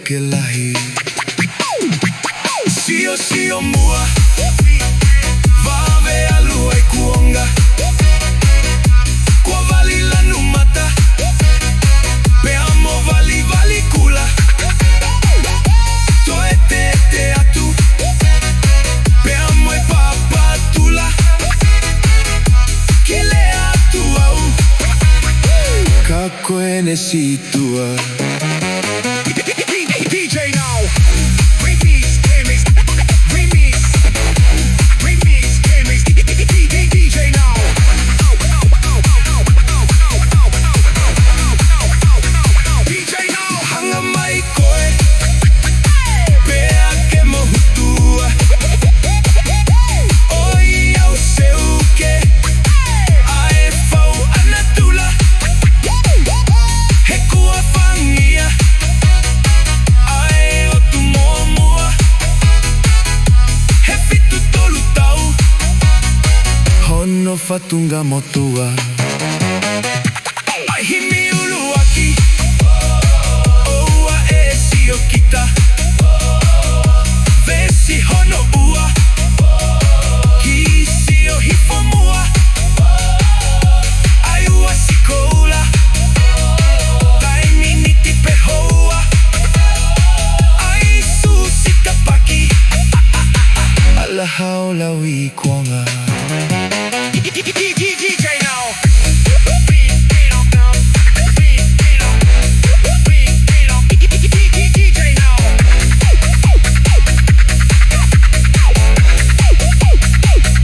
teke lahi. Sio mua Vave alua I kuonga Kwa vali la numata Pe amo vali kula Toe te atu Pe amo I papa tula Kile atu au Kako ene situa DJ now Remix DJ now DJ now Hanga mai koe Pea ke mohutua Oi au seuke Ae fau anatula He kua fangia Ae o tu momoa He fitu tolu tau Hono fatunga motua Ai himi ulu aki Oua e sio kita Vesi hono ua Ki sio hifomua Ai ua sikoula Tai miniti pehoa Ai susika paki Ala haula wi kuonga DJ now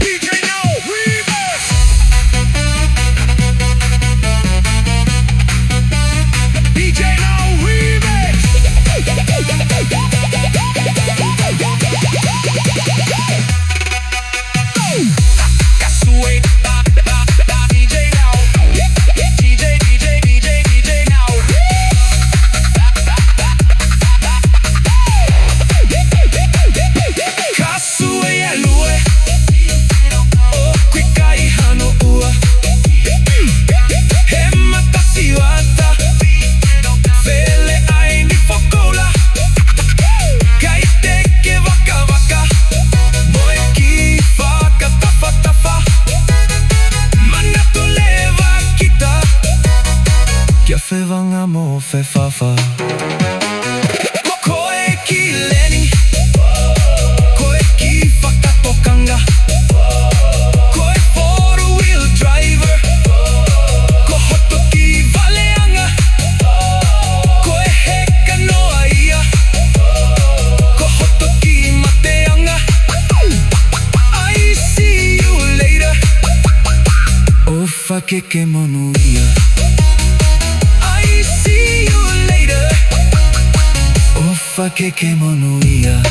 DJ now DJ now Remix DJ now Remix Kasue DJ now DJ now Kasue ya lue O quikai hano ua He matasi wata Vele aini fokola Kai teke waka waka Moe ki waka tafa tafa Mana tuleva kita Kia fe vanga mo fe fafa Koe ki leni Koe ki whakatokanga Koe four-wheel driver Ko hoto ki valeanga Koe heka noa ia Ko hoto ki mateanga I see you later Ofa keke monu ia I see you later Ofa keke monu ia